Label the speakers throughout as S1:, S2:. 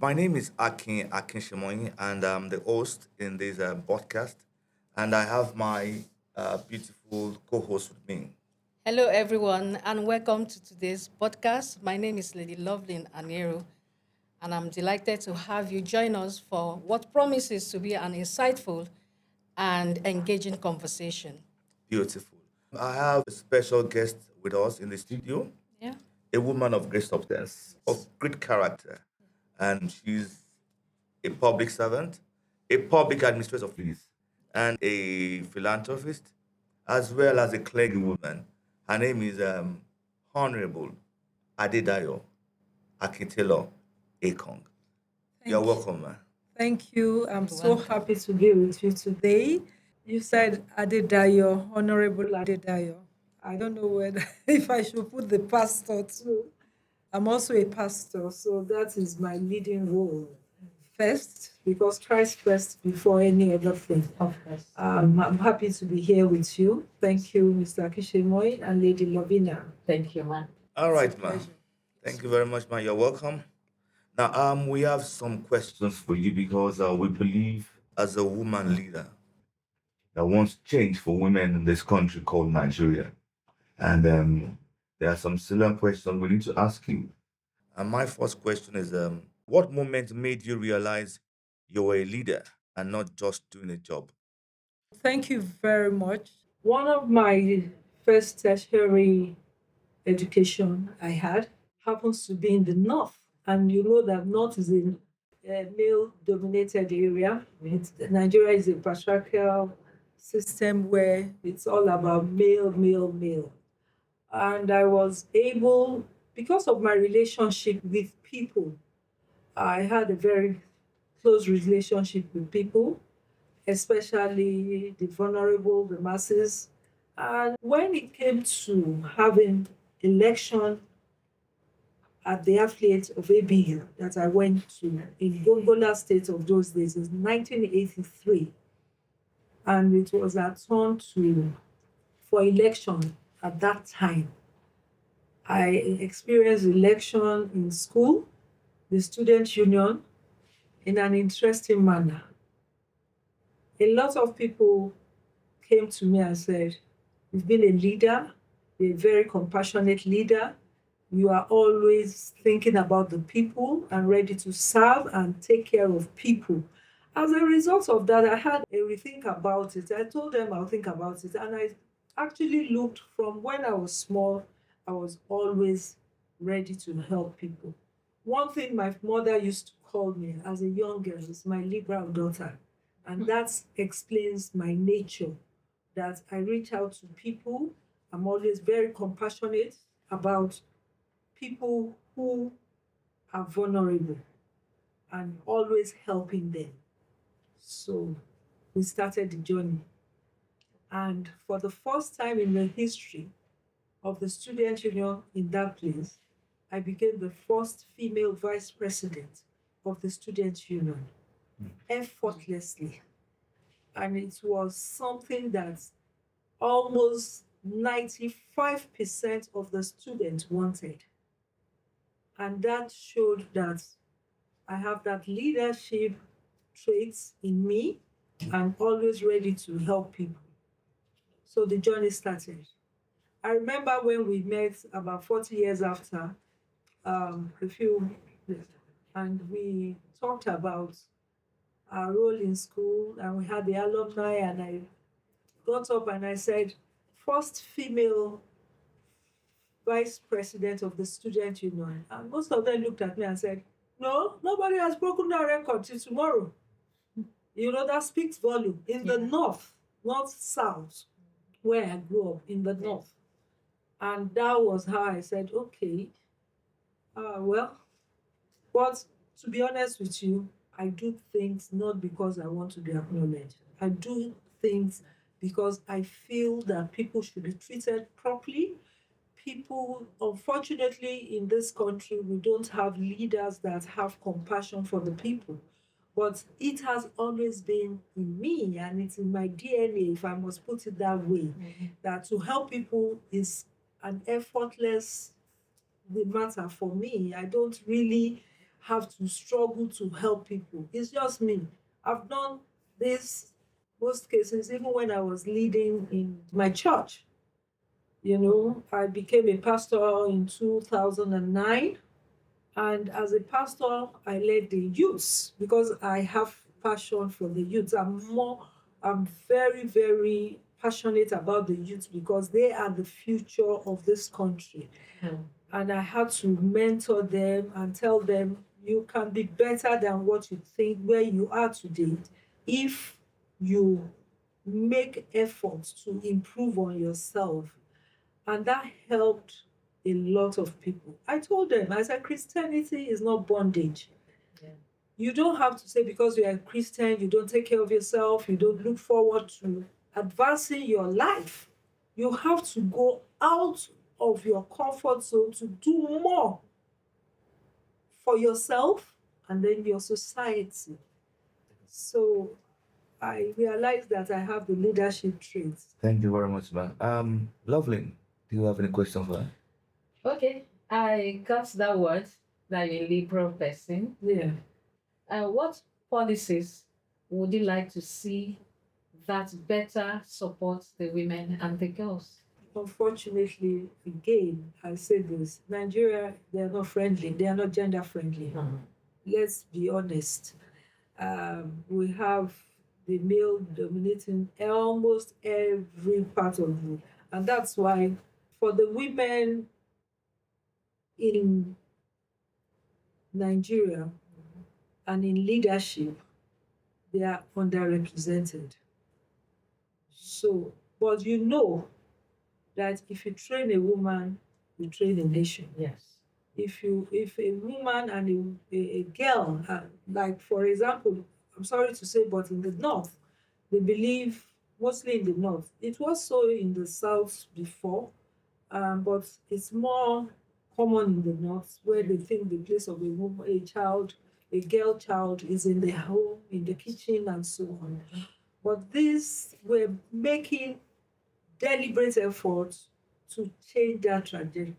S1: My name is Akin and I'm the host in this podcast. And I have my beautiful co-host with me.
S2: Hello, everyone, and welcome to today's podcast. My name is Lady Loveline Anero, and I'm delighted to have you join us for what promises to be an insightful and engaging conversation.
S1: Beautiful. I have a special guest with us in the studio,
S2: Yeah.
S1: a woman of great substance, of great character, and she's a public servant, a public administrator of police, and a philanthropist, as well as a clergy woman. Her name is Honourable Adedayo Akin-Taylor Ekong. You're
S3: Thank you.
S1: welcome, man.
S3: Thank you. I'm
S2: You're
S3: so
S2: welcome.
S3: happy to be with you today. You said Adedayo, Honorable Adedayo. I don't know whether if I should put the pastor too. I'm also a pastor, so that is my leading role first, because Christ first before any other thing.
S2: Of course.
S3: I'm happy to be here with you. Thank you, Mr. Kishemoy and Lady Lovina.
S2: Thank you, man.
S1: All
S3: It's a
S1: right, ma.
S3: pleasure.
S1: Thank you very much, ma. You're welcome. Now, we have some questions for you because we believe as a woman leader that wants change for women in this country called Nigeria. And there are some similar questions we need to ask you. And my first question is what moment made you realize you were a leader and not just doing a job?
S3: Thank you very much. One of my first tertiary education I had happens to be in the north. And you know that north is a male dominated area. Nigeria is a patriarchal system where it's all about male, male, male. And I was able, because of my relationship with people, I had a very close relationship with people, especially the vulnerable, the masses. And when it came to having election at the affiliate of ABU that I went to in Gongola State of those days in 1983, and it was our turn to for election at that time. I experienced election in school, the student union, in an interesting manner. A lot of people came to me and said, "You've been a leader, you're a very compassionate leader. You are always thinking about the people and ready to serve and take care of people." As a result of that, I had a rethink about it. I told them I'll think about it. And I actually looked from when I was small, I was always ready to help people. One thing my mother used to call me as a young girl is my liberal daughter. And that explains my nature, that I reach out to people. I'm always very compassionate about people who are vulnerable and always helping them. So we started the journey. And for the first time in the history of the student union in that place, I became the first female vice president of the student union effortlessly. And it was something that almost 95% of the students wanted. And that showed that I have that leadership traits in me and always ready to help people. So the journey started. I remember when we met about 40 years after, a few, and we talked about our role in school, and we had the alumni, and I got up and I said, first female vice president of the student union. And most of them looked at me and said, no, nobody has broken that record till tomorrow. You know, that speaks volume. In the north, not south, where I grew up, in the north. And that was how I said, okay, well, but to be honest with you, I do things not because I want to be acknowledged. I do things because I feel that people should be treated properly. People, unfortunately, in this country, we don't have leaders that have compassion for the people. But it has always been in me and it's in my DNA, if I must put it that way, that to help people is an effortless matter for me. I don't really have to struggle to help people. It's just me. I've done this most cases, even when I was leading in my church. I became a pastor in 2009. And as a pastor, I led the youths because I have passion for the youths. I'm very, very passionate about the youth because they are the future of this country. And I had to mentor them and tell them you can be better than what you think where you are today if you make efforts to improve on yourself. And that helped a lot of people. I told them, I said, Christianity is not bondage. Yeah. You don't have to say because you are a Christian, you don't take care of yourself, you don't look forward to advancing your life. You have to go out of your comfort zone to do more for yourself and then your society. So I realized that I have the leadership traits.
S1: Thank you very much, man. Loveling, do you have any question for her?
S2: Okay, I got that word that you're a liberal person.
S3: Yeah.
S2: What policies would you like to see that better support the women and the girls?
S3: Unfortunately, again, I say this Nigeria, they are not friendly, they are not gender friendly. Let's be honest. We have the male dominating almost every part of it. And that's why, for the women in Nigeria and in leadership, they are underrepresented. So, but that if you train a woman, you train a nation.
S2: Yes.
S3: If a woman and a girl, like for example, I'm sorry to say, but in the north, they believe mostly in the north. It was so in the south before, but it's more common in the north where they think the place of a woman, a girl child, is in the home, in the kitchen, and so on. But this, we're making deliberate efforts to change that trajectory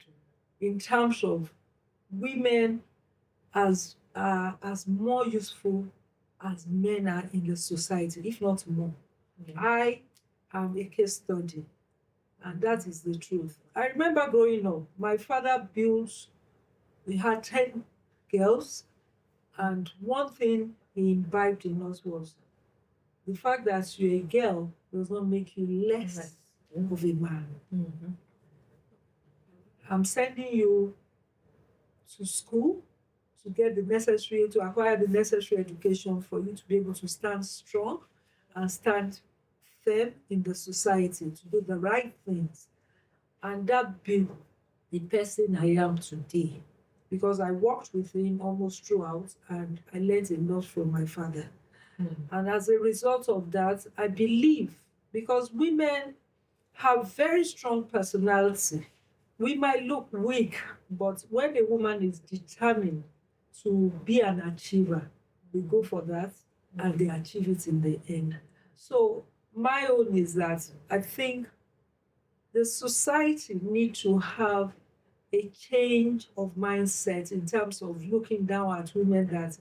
S3: in terms of women as more useful as men are in the society, if not more. I am a case study, and that is the truth. I remember growing up, my father we had 10 girls, and one thing he imbibed in us was the fact that you're a girl does not make you less of a man.
S2: Mm-hmm.
S3: I'm sending you to school to acquire the necessary education for you to be able to stand strong and stand firm in the society, to do the right things. And that built the person I am today. Because I worked with him almost throughout and I learned a lot from my father. And as a result of that, I believe because women have very strong personality, we might look weak, but when a woman is determined to be an achiever, they go for that and they achieve it in the end. So my own is that I think the society need to have a change of mindset in terms of looking down at women that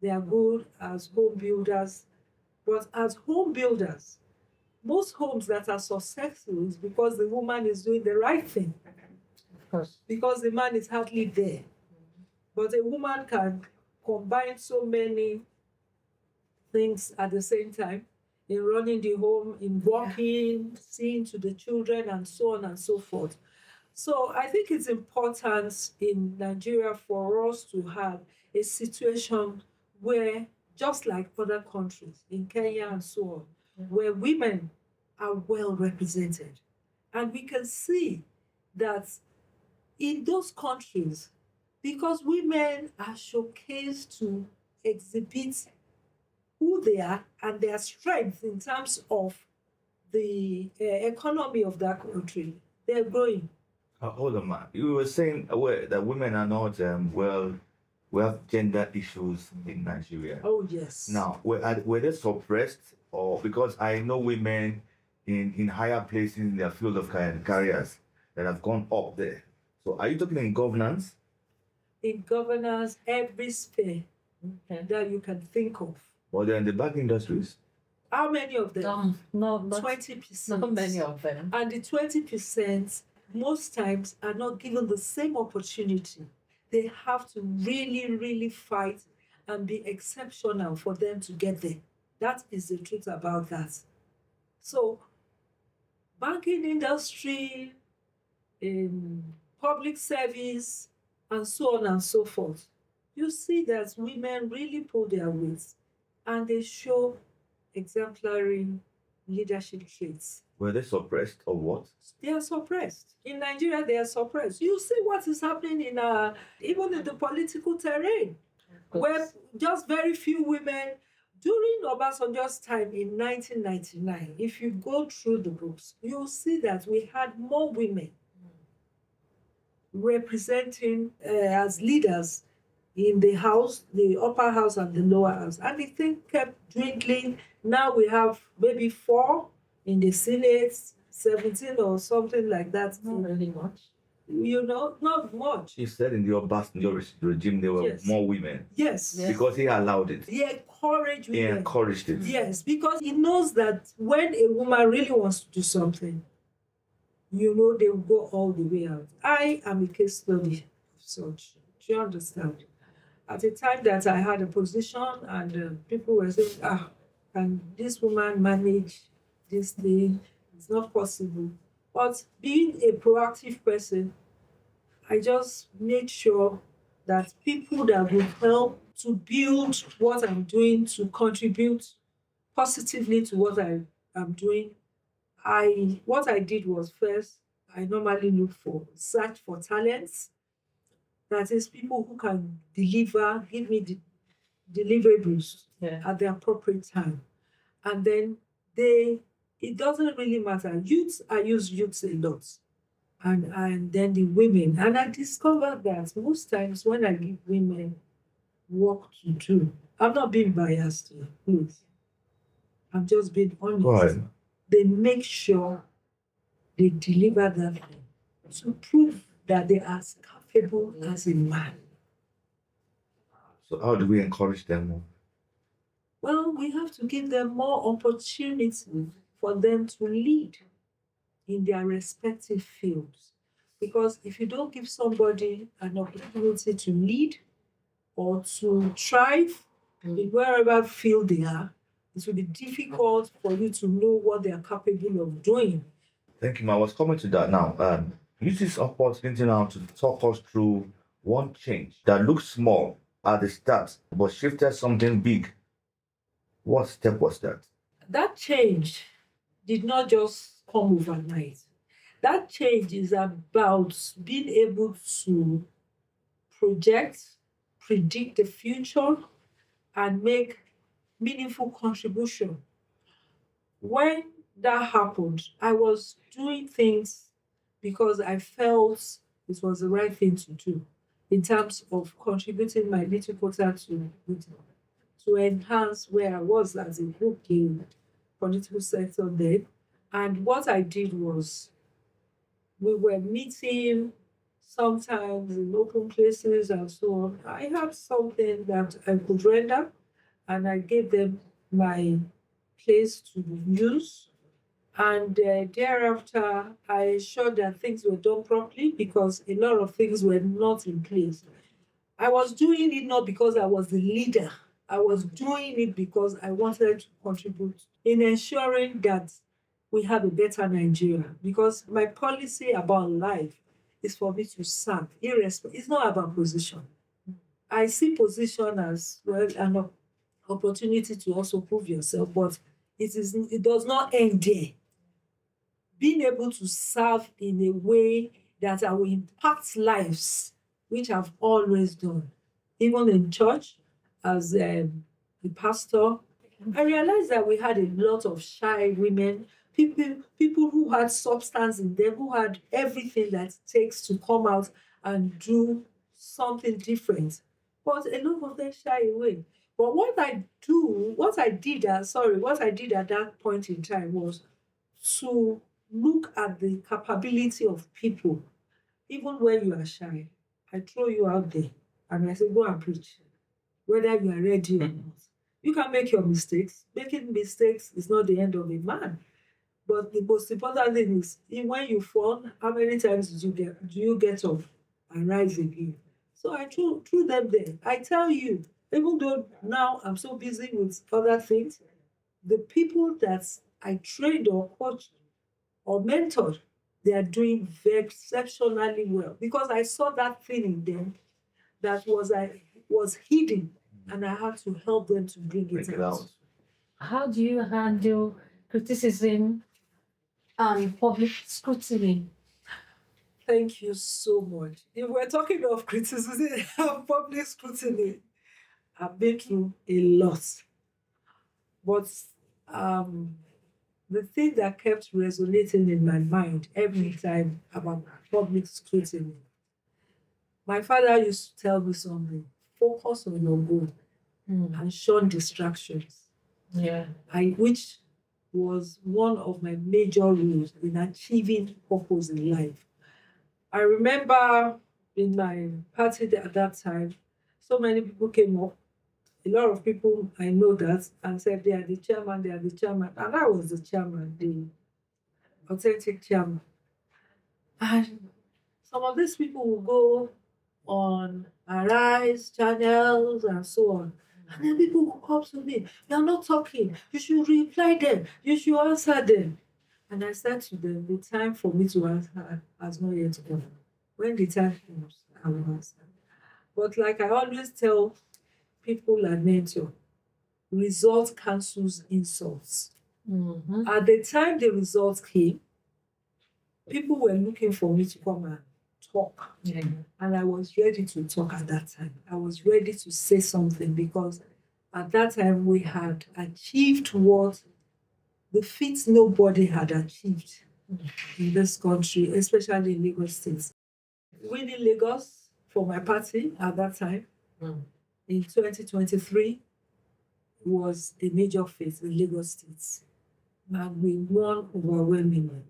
S3: they are good as home builders. But as home builders, most homes that are successful is because the woman is doing the right thing.
S2: Of course.
S3: Because the man is hardly there. But a woman can combine so many things at the same time in running the home, in working, seeing to the children, and so on and so forth. So I think it's important in Nigeria for us to have a situation where, just like other countries, in Kenya and so on, where women are well represented. And we can see that in those countries, because women are showcased to exhibit who they are and their strength in terms of the economy of that country, they're growing.
S1: Hold on, man. You were saying that women are not well. We have gender issues in Nigeria.
S3: Oh yes.
S1: Now, were they suppressed, or because I know women in higher places in their field of careers that have gone up there? So, are you talking in governance?
S3: in governance, every sphere that you can think of.
S1: Or they're in the bank industries.
S3: How many of them?
S2: not
S3: 20%.
S2: not many of them.
S3: And the 20% most times are not given the same opportunity. They have to really, really fight and be exceptional for them to get there. That is the truth about that. So, banking industry, in public service, and so on and so forth, you see that women really pull their weight and they show exemplary leadership traits.
S1: Were they suppressed or what?
S3: They are suppressed. In Nigeria, they are suppressed. You see what is happening in even in the political terrain, where just very few women during Obasanjo's time in 1999. If you go through the books, you'll see that we had more women representing as leaders in the house, the upper house and the lower house. And the thing kept dwindling. Now we have maybe 4 in the Senate, 17 or something like that.
S2: Not really much.
S3: Not much.
S1: He said in the Obasanjo regime there were
S3: Yes.
S1: more women
S3: Yes.
S1: because he allowed it.
S3: He encouraged
S1: He
S3: women.
S1: encouraged it.
S3: Yes, because he knows that when a woman really wants to do something, they will go all the way out. I am a case study of such. Do you understand? At a time that I had a position and people were saying, can this woman manage this thing? It's not possible. But being a proactive person, I just made sure that people that will help to build what I'm doing, to contribute positively to what I am doing, what I did was first, I normally search for talents. That is, people who can give me the deliverables at the appropriate time. And then it doesn't really matter. I use youths a lot. And then the women. And I discovered that most times when I give women work to do, I'm not being biased here, please. I'm just being honest.
S1: Go ahead.
S3: They make sure they deliver that thing to prove that they are as capable as a man.
S1: So how do we encourage them more?
S3: Well, we have to give them more opportunity for them to lead in their respective fields. Because if you don't give somebody an opportunity to lead or to thrive in wherever field they are, it will be difficult for you to know what they are capable of doing.
S1: Thank you, ma. I was coming to that now. Use this opportunity now to talk us through one change that looks small at the start but shifted something big. What step was that?
S3: That change did not just come overnight. That change is about being able to project, predict the future, and make meaningful contribution. When that happened, I was doing things because I felt it was the right thing to do in terms of contributing my little quota to enhance where I was as a group in political sector then. And what I did was we were meeting sometimes in open places and so on. I had something that I could render and I gave them my place to use. And thereafter, I ensured that things were done properly because a lot of things were not in place. I was doing it not because I was the leader. I was doing it because I wanted to contribute in ensuring that we have a better Nigeria. Because my policy about life is for me to serve, it's not about position. I see position as well an opportunity to also prove yourself, but it does not end there. Being able to serve in a way that I will impact lives, which I've always done, even in church as a pastor. I realized that we had a lot of shy women, people who had substance in them, who had everything that it takes to come out and do something different. But a lot of them shy away. But what I did at that point in time was to look at the capability of people. Even when you are shy, I throw you out there. And I say, go and preach, whether you are ready or not. You can make your mistakes. Making mistakes is not the end of a man. But the most important thing is, when you fall, how many times do you get up and rise again? So I threw them there. I tell you, even though now I'm so busy with other things, the people that I trained or coached or mentored, they are doing very exceptionally well because I saw that thing in them that was hidden, and I had to help them to bring
S1: Bring
S3: it
S1: it
S3: out.
S1: out.
S2: How do you handle criticism and public scrutiny?
S3: Thank you so much. If we're talking of criticism and public scrutiny, I've been through a lot. But um, the thing that kept resonating in my mind every time about public scrutiny, my father used to tell me something: focus on your goal and shun distractions.
S2: Yeah.
S3: Which was one of my major rules in achieving purpose in life. I remember in my party at that time, so many people came up. A lot of people I know that and said they are the chairman, they are the chairman. And I was the chairman, the authentic chairman. And some of these people will go on Arise channels and so on. And then people will come to me, you're not talking, you should reply them, you should answer them. And I said to them, the time for me to answer has not yet come. When the time comes, I will answer. But like I always tell people I mentor, result cancels insults.
S2: Mm-hmm.
S3: At the time the results came, people were looking for me to come and talk.
S2: Yeah.
S3: And I was ready to talk at that time. I was ready to say something because at that time we had achieved what the feat nobody had achieved in this country, especially in Lagos State. Winning Lagos for my party at that time in 2023 was a major feat in Lagos State. And we won overwhelmingly.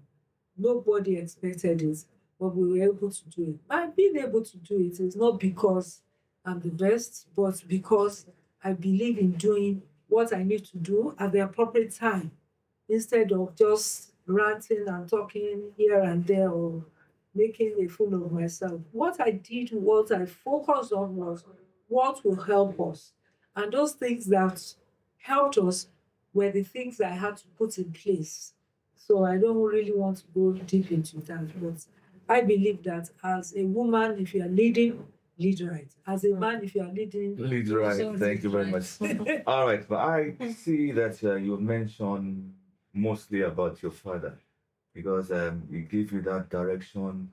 S3: Nobody expected it, but we were able to do it. And being able to do it is not because I'm the best, but because I believe in doing what I need to do at the appropriate time instead of just ranting and talking here and there or making a fool of myself. What I did, what I focused on was what will help us. And those things that helped us were the things I had to put in place. So I don't really want to go deep into that, but I believe that as a woman, if you are leading, lead right. As a man, if you are leading,
S1: Lead right.
S2: So
S1: Thank you very much. All right, but I see that you mentioned mostly about your father because he gave you that direction,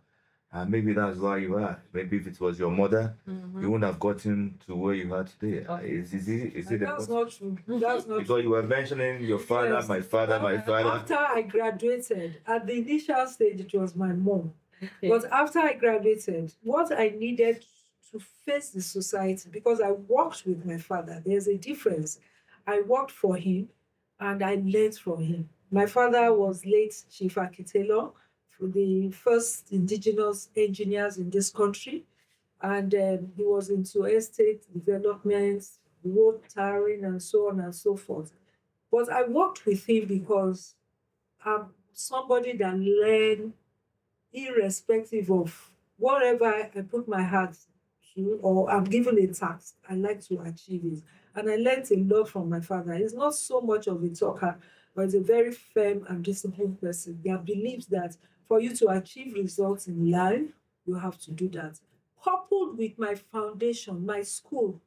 S1: and maybe that's why you are. Maybe if it was your mother, you wouldn't have gotten to where you are today. Is it
S3: that's not true. That's not
S1: because
S3: true.
S1: you were mentioning your father,
S3: Yes.
S1: my father, my father.
S3: After I graduated, at the initial stage, it was my mom.
S2: Okay.
S3: But after I graduated, what I needed to face the society, because I worked with my father, there's a difference. I worked for him and I learned from him. My father was late Chief Akin-Taylor, the first indigenous engineers in this country. And he was into estate development, road tarring, and so on and so forth. But I worked with him because I'm somebody that learn irrespective of whatever I put my heart to, or I'm given a task, I like to achieve it. And I learned a lot from my father. He's not so much of a talker, but he's a very firm and disciplined person that believes that for you to achieve results in life, you have to do that. Coupled with my foundation, my school,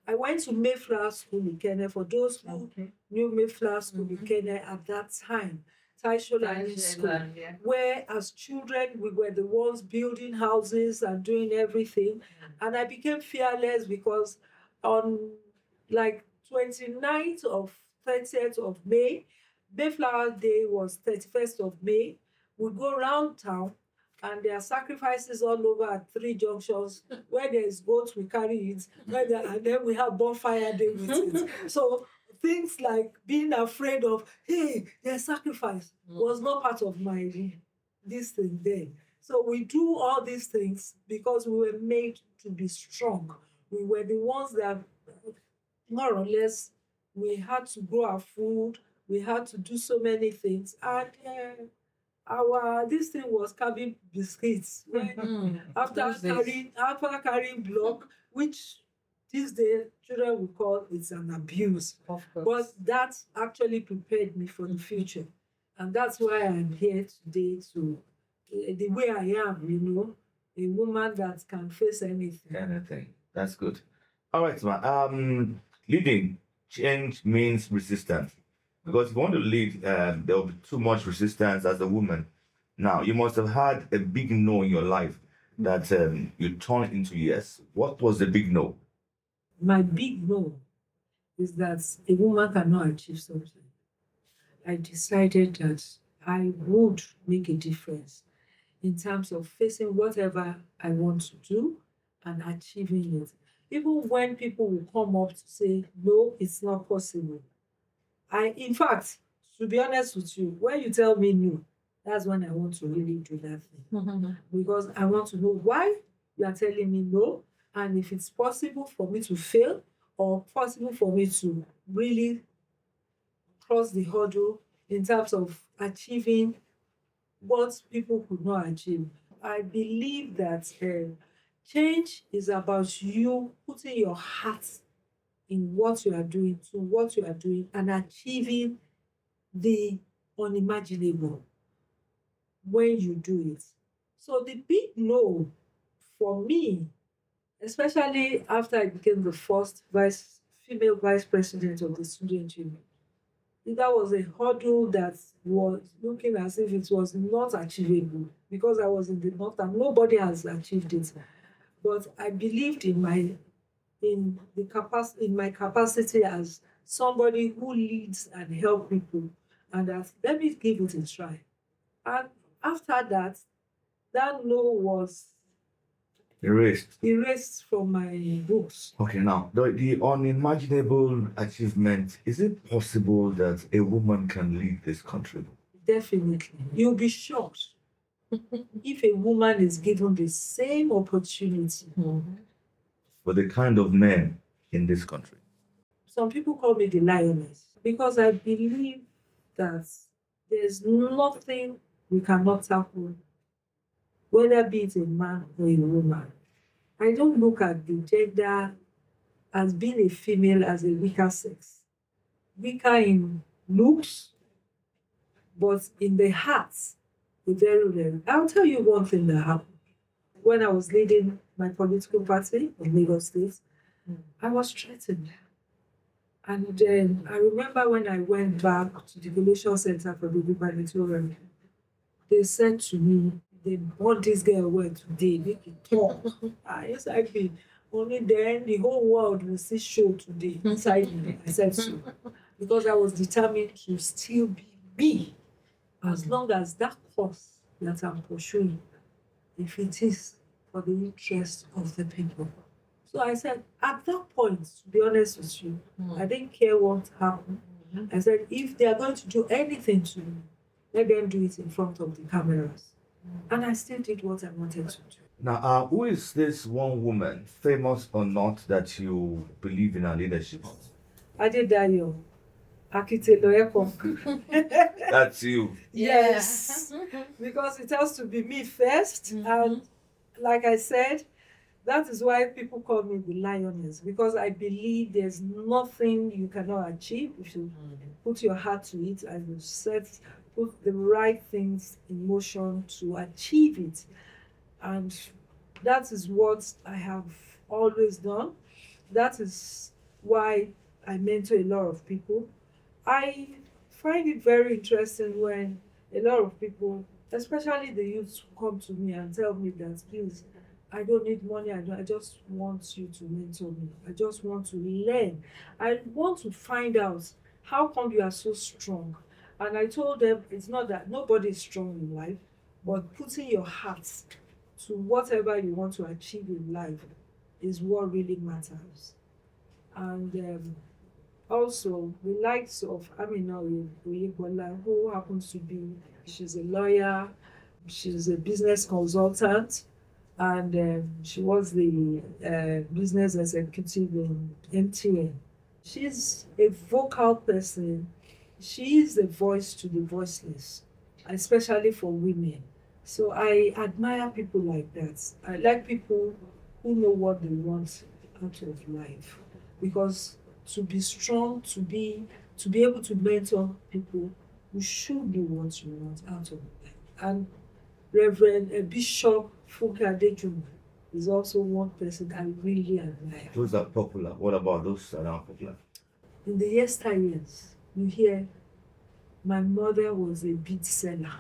S3: I went to Mayflower School in Kenya. For those who knew Mayflower School in Kenya at that time, Taisho School, where as children we were the ones building houses and doing everything. And I became fearless because on like 29th of 30th of May, Mayflower Day was 31st of May. We go around town and there are sacrifices all over at three junctions. Where there is goats, we carry it. And then we have bonfire day with it. So things like being afraid of, hey, there's sacrifice was not part of my this thing then. So we do all these things because we were made to be strong. We were the ones that, more or less, we had to grow our food, we had to do so many things. And our this thing was carving biscuits when after carrying block, which these days children will call it's an abuse.
S2: Of
S3: But
S2: course.
S3: that actually prepared me for the future. And that's why I'm here today to the way I am, a woman that can face anything.
S1: Anything. That's good. All right, man. Leading change means resistance. Because if you want to lead, there will be too much resistance as a woman. Now, you must have had a big no in your life that you turned into yes. What was the big no?
S3: My big no is that a woman cannot achieve something. I decided that I would make a difference in terms of facing whatever I want to do and achieving it. Even when people will come up to say, no, it's not possible. In fact, to be honest with you, when you tell me no, that's when I want to really do that thing. Because I want to know why you are telling me no, and if it's possible for me to fail or possible for me to really cross the hurdle in terms of achieving what people could not achieve. I believe that change is about you putting your heart in what you are doing, to what you are doing, and achieving the unimaginable when you do it. So the big no for me, especially after I became the first female vice president of the student union, that was a hurdle that was looking as if it was not achievable because I was in the north and nobody has achieved it. But I believed in my capacity as somebody who leads and help people, and that let me give it a try. And after that, that no was
S1: Erased.
S3: erased from my books.
S1: Okay, now, the unimaginable achievement, is it possible that a woman can lead this country?
S3: Definitely. You'll be shocked if a woman is given the same opportunity.
S1: For the kind of men in this country?
S3: Some people call me the lioness because I believe that there's nothing we cannot tackle, whether be it a man or a woman. I don't look at the gender as being a female as a weaker sex. Weaker in looks, but in the heart, very. I'll tell you one thing that happened. When I was leading my political party in Lagos State, I was threatened. And then I remember when I went back to the Relation Center for the gubernatorial, they said to me, they brought this girl well today, make it talk. Yes, I be. Only then the whole world will see show today inside me. I said so. Because I was determined to still be me, as long as that cause that I'm pursuing, if it is for the interest of the people. So I said, at that point, to be honest with you, I didn't care what happened. I said, if they are going to do anything to me, let them do it in front of the cameras. And I still did what I wanted to do.
S1: Now, who is this one woman, famous or not, that you believe in her leadership?
S3: Adedayo Akin-Taylor Ekong.
S1: That's you.
S3: Yes, because it has to be me first. And like I said, that is why people call me the lioness, because I believe there's nothing you cannot achieve if you put your heart to it and you put the right things in motion to achieve it. And that is what I have always done. That is why I mentor a lot of people. I find it very interesting when a lot of people, especially the youths, come to me and tell me that, please, I don't need money. I just want you to mentor me. I just want to learn. I want to find out how come you are so strong. And I told them it's not that nobody is strong in life, but putting your heart to whatever you want to achieve in life is what really matters. And also, the likes of Amina Oyebola, who happens to be, she's a lawyer, she's a business consultant, and she was the business executive in MTN. She's a vocal person. She is the voice to the voiceless, especially for women. So I admire people like that. I like people who know what they want out of life, because to be strong, to be able to mentor people, you should know what you want out of life. And Reverend Bishop Funke Adejumo is also one person I really admire.
S1: Those are popular. What about those that are popular?
S3: In the yesteryears, you hear my mother was a bead seller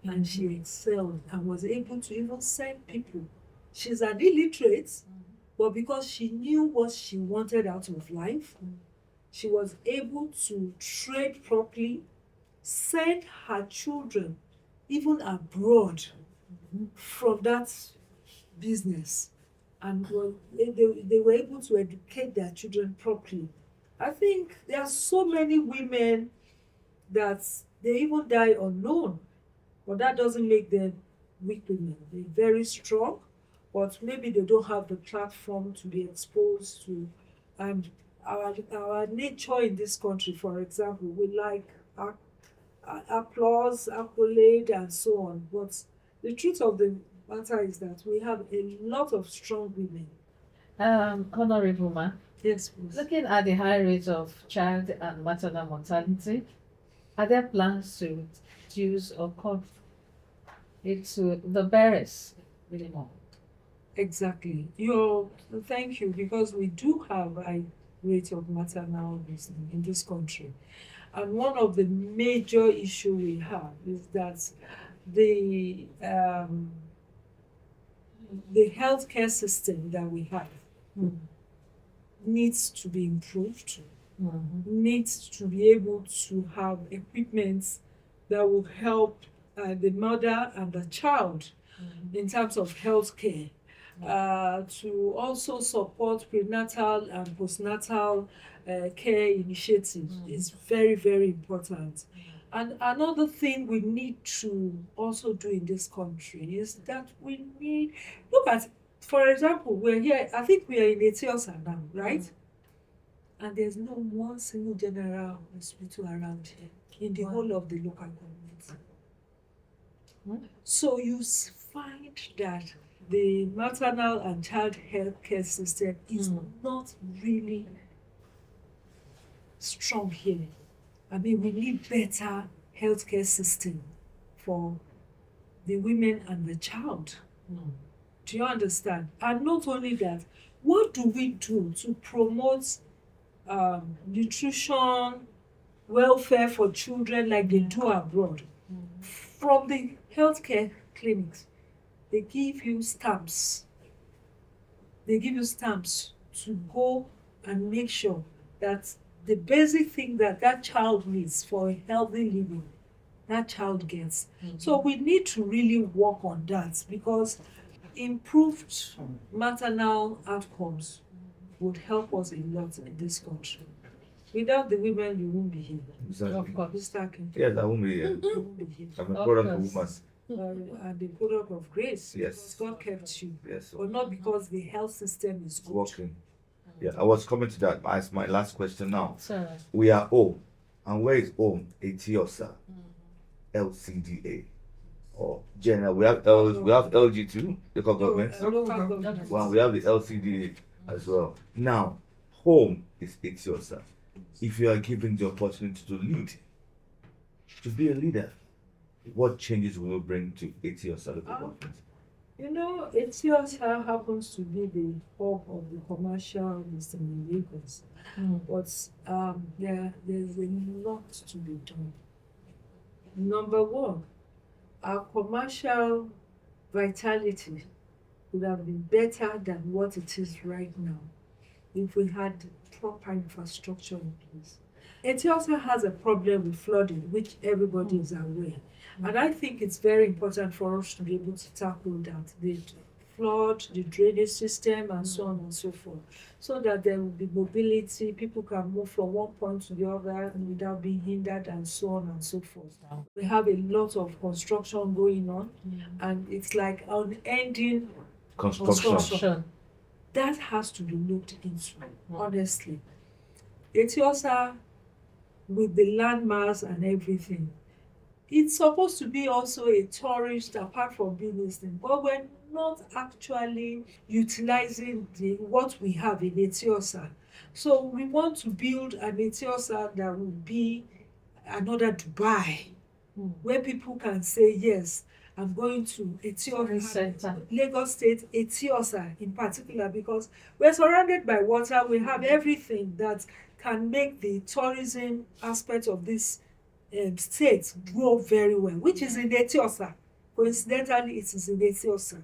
S3: and she excelled and was able to even send people. She's an illiterate, but because she knew what she wanted out of life, she was able to trade properly, send her children even abroad from that business, and they were able to educate their children properly. I think there are so many women that they even die unknown, but that doesn't make them weak women. They're very strong, but maybe they don't have the platform to be exposed to. And our nature in this country, for example, we like applause, accolade, and so on. But the truth of the matter is that we have a lot of strong women.
S2: Honourable Ma,
S3: Yes, please.
S2: looking at the high rate of child and maternal mortality, are there plans to reduce or cut it to the barest minimum?
S3: Exactly. Thank you, because we do have a rate of maternal in this country. And one of the major issue we have is that the healthcare system that we have needs to be improved, needs to be able to have equipment that will help the mother and the child in terms of healthcare, to also support prenatal and postnatal care initiatives is very, very important. And another thing we need to also do in this country is that we need, look at, for example, we're here, I think we are in Etiosa now, right? And there's no one single general hospital around here in the whole of the local government. So you find that the maternal and child health care system is not really strong here. I mean, we need better healthcare system for the women and the child. Do you understand? And not only that, what do we do to promote nutrition, welfare for children like they do abroad? From the healthcare clinics, they give you stamps. They give you stamps to go and make sure that the basic thing that that child needs for a healthy living, that child gets. So we need to really work on that, because improved maternal outcomes would help us a lot in this country. Without the women, you won't be here.
S1: Exactly.
S2: Of course.
S3: Mr. Akin,
S1: Yes, I won't be here.
S3: you won't be here.
S1: I'm a
S2: Of
S1: product of
S2: course.
S1: woman.
S3: And the product of grace.
S1: Yes.
S3: Because God kept you.
S1: Yes.
S3: But not because the health system is
S1: It's
S3: good.
S1: working. Yeah, I was coming to that as my last question now.
S2: Sorry.
S1: We are home. And where is home? Etiosa. LCDA. Or general. We have LG too, local government.
S3: Local government.
S1: Well, we have the LCDA as well. Now, home is Etiosa. If you are given the opportunity to lead, to be a leader, what changes will you bring to Etiosa local government?
S3: You know, Ethiopia happens to be the hub of the commercial industry in Lagos, but there's a lot to be done. Number one, our commercial vitality would have been better than what it is right now if we had proper infrastructure in place. Ethiopia has a problem with flooding, which everybody is aware. And I think it's very important for us to be able to tackle that. The flood the drainage system and so on and so forth, so that there will be mobility, people can move from one point to the other without being hindered and so on and so forth. We have a lot of construction going on, and it's like unending construction. That has to be looked into, honestly. Etiosa, with the landmass and everything, it's supposed to be also a tourist apart from being this thing, but we're not actually utilizing what we have in Etiosa. So we want to build an Etiosa that will be another Dubai, where people can say, yes, I'm going to Etiosa, Lagos State, Etiosa in particular, because we're surrounded by water. We have everything that can make the tourism aspect of this state grow very well, which is in Etiosa. Coincidentally, it is in Etiosa.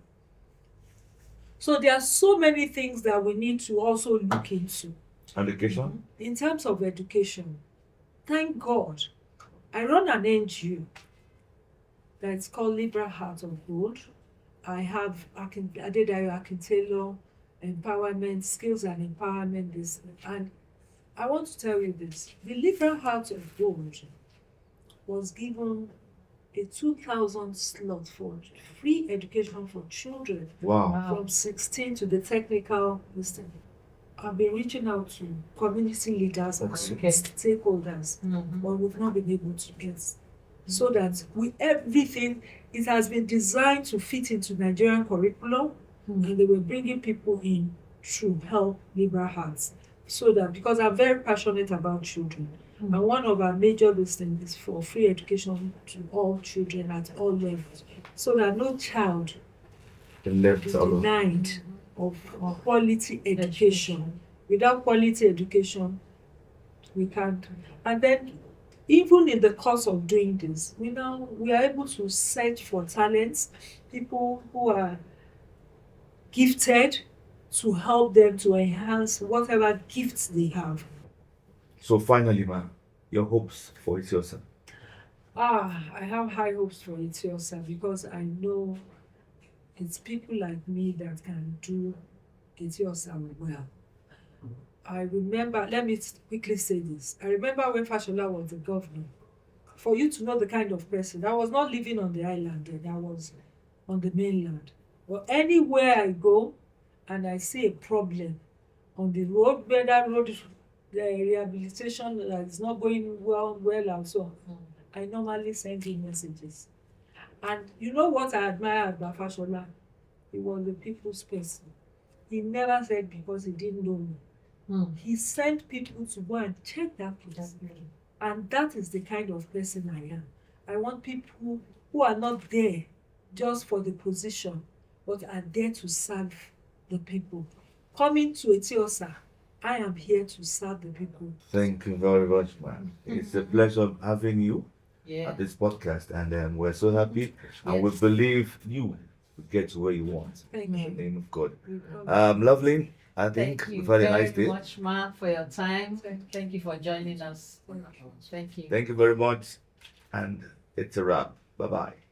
S3: So there are so many things that we need to also look into.
S1: Education?
S3: In terms of education, thank God, I run an NGO that's called Liberal Heart of Gold. I have Adedayo Akin-Taylor Empowerment, Skills and Empowerment Business. And I want to tell you this. The Liberal Heart of Gold was given a 2,000 slot for free education for children.
S1: Wow.
S3: From 16 to the technical listing. I've been reaching out to community leaders and stakeholders, but we've not been able to get. So that with everything, it has been designed to fit into Nigerian curriculum, and they were bringing people in to help Liberal Hearts. So that, because I'm very passionate about children, and one of our major listings is for free education to all children at all levels, so that no child is denied of quality education. Without quality education, we can't. And then, even in the course of doing this, we are able to search for talents, people who are gifted, to help them to enhance whatever gifts they have.
S1: So finally, ma, your hopes for Etiosa?
S3: I have high hopes for Etiosa because I know it's people like me that can do Etiosa well. I remember, let me quickly say this. I remember when Fashola was the governor. For you to know the kind of person, I was not living on the island then, I was on the mainland. But anywhere I go and I see a problem on the road, whether road rehabilitation that is not going well and so on, I normally send him messages. And you know what I admire about Fashola? He was the people's person. He never said because he didn't know me. He sent people to go and check that place. And that is the kind of person I am. I want people who are not there just for the position, but are there to serve the people. Coming to Etiosa, I am here to serve the people.
S1: Thank you very much, man. It's a pleasure having you at this podcast, and we're so happy, and we believe you will get to where you want.
S3: Thank
S1: In
S3: you.
S1: the name of God. Lovely. I think
S2: Thank you
S1: we've had a
S2: very
S1: nice day.
S2: much, Ma, for your time. Thank you for joining us. Thank you.
S1: Thank you very much, and it's a wrap. Bye bye.